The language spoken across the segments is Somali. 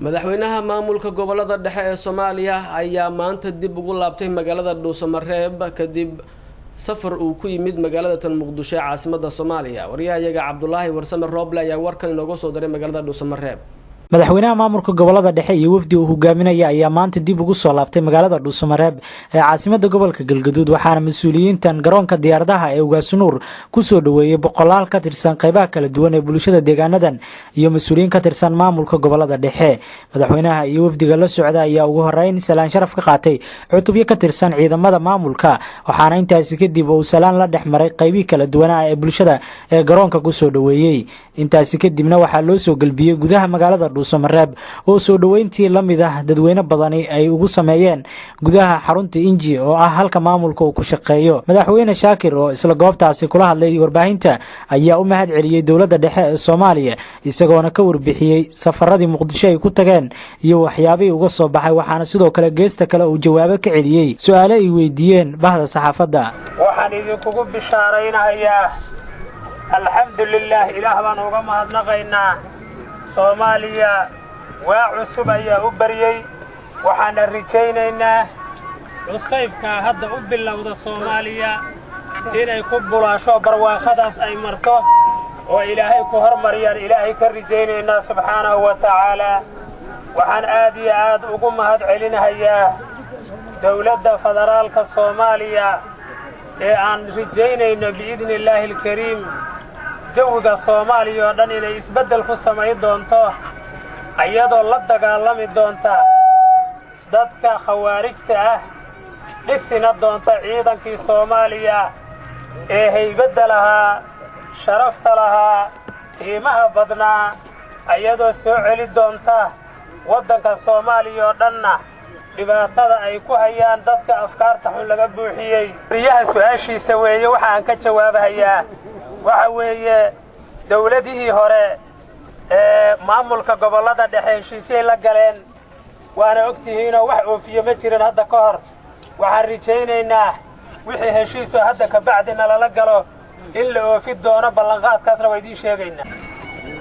madaxweynaha maamulka gobolada dhexe ee Soomaaliya ayaa maanta dib ugu laabtay magaalada Dhuusamareeb kadib safar uu ku yimid magaalada tan Muqdisho ee caasimadda Soomaaliya. Wariyahayaga Cabdullaahi Warsame Rooble ayaa warkan inooga soo diray magaalada Dhuusamareeb. madaxweynaha maamulka gobolada dhexe iyo wafdi uu hogaaminaya ayaa maanta dib ugu soo laabtay magaalada Dhuusamareeb ee caasimadda gobolka Galgaduud waxaana mas'uuliyiintan garoonka diyaaradaha ee Ugaasunuur ku soo dhaweeyay boqolaal ka tirsan qaybaha kala duwan ee bulshada deegaanadan iyo mas'uuliyiin ka tirsan maamulka gobolada dhexe. madaxweynaha iyo wafdiga la socda ayaa ugu horeyn salaan sharaf ka qaatay cutubyo ka tirsan ciidamada maamulka waxaana intaasi kadib uu salaan la dhexmaray qaybihi kala duwan ee bulshada ee garoonka ku soo dhaweeyay. intaasi kadibna waxaa loo soo galbiyay gudaha magaalada Dhuusamareeb oo soo dhaweyntii lamid ah dadweyne badani ay ugu sameeyeen gudaha xarunta Inji oo ah halka maamulka uu ku shaqeeyo. madaxweyne Shaakir oo isla goobtaasi kula hadlay warbaahinta ayaa u mahad celiyay dawladda dhexe ee Soomaaliya isagoona ka warbixiyay safaradii Muqdisho ay ku tageen iyo waxyaabihii uga soo baxay waxaana sidoo kale geesta kale uu jawaabo ka celiyay su'aalo ay weydiiyeen bahda saxaafadda. waxaan idinku bishaaraynayaa alxamdulillah ilaah baan uga mahadnaqaynaa Soomaaliya waa cusub ayaa u bariyay waxaana rajaynaynaa cusaybka hadda u bilowda Soomaaliya inay ku bulaasho barwaaqadaas ay marto oo ilaahay ku hormariyaan ilaahay ka rajaynaynaa subxaanahu wa tacaala. waxaan aad iyo aad ugu mahad celinayaa dawladda federaalka Soomaaliya ee aan rajaynayno biidnillaahi alkariim jawiga Soomaaliya oo dhan inay isbeddel ku samayn doonto ayadoo la dagaalami doonta dadka khawaarijta ah dhisina doonta ciidankii Soomaaliya ee haybadda lahaa sharafta lahaa qiimaha badnaa ayadoo soo celi doonta waddanka Soomaaliya oo dhanna dhibaatada ay ku hayaan dadka afkaarta xun laga buuxiyay. riyaha su'aashiisa weeye waxaan ka jawaabayaa waxa weeye dawladihii hore ee maamulka gobolada dhexe heshiisay la galeen waana ogtihiinoo wax oofiyo ma jirin hadda ka hor. waxaan rajaynaynaa wixii heshiisoo hadda ka bacdina lala galo in la oofi doono ballanqaadkaasna waa idiin sheegaynaa.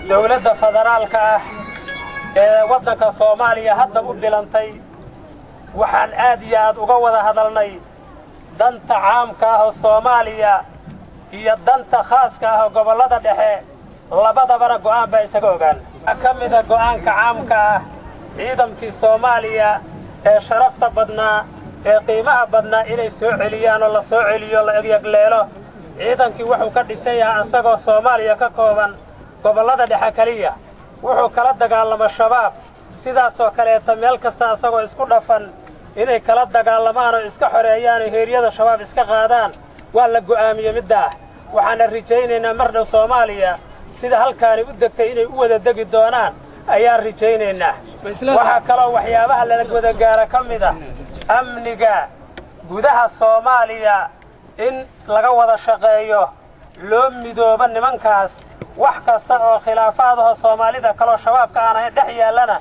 dawladda federaalka ah ee waddanka Soomaaliya hadda u bilantay waxaan aad iyo aad uga wada hadalnay danta caamka ah oo Soomaaliya iyo danta khaaska ah oo gobolada dhexe labadaba go'aan baa isaga ogaan. ka mid ah go'aanka caamka ah ciidankii Soomaaliya ee sharafta badnaa ee qiimaha badnaa inay soo celiyaan oo la soo celiyo la eegyagleelo. ciidankii wuxuu ka dhisan yahay asagoo Soomaaliya ka kooban gobolada dhexe kaliya wuxuu kala dagaalamo shabaab sidaasoo kaleeta meel kasta asagoo isku dhafan inay kala dagaalamaan oo iska xoreeyaan oo heeryada shabaab iska qaadaan waa la go'aamiyay middaa. waxaana rajaynaynaa mar dhow Soomaaliya sida halkaani u degtay inay u wada degi doonaan ayaan rajaynaynaa. waxaa kaloo waxyaabaha lala wada gaara ka mid ah amniga gudaha Soomaaliya in laga wada shaqeeyo loo midoobo nimankaas wax kasta oo khilaafaad ah Soomaalida kaloo shabaabka aan dhex yaalana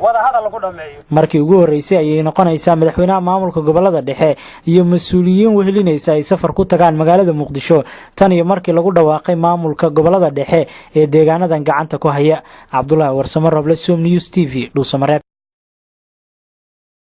wada hadal lagu dhameeyo. markii ugu horeysay ayay noqonaysaa madaxweynaha maamulka gobolada dhexe iyo mas'uuliyiin wehelinaysa ay safar ku tagaan magaalada Muqdisho tan iyo markii lagu dhawaaqay maamulka gobolada dhexe ee deegaanadan gacanta ku haya. Cabdullaahi Warsame Rooble, Som News TV, Dhuusamareeb.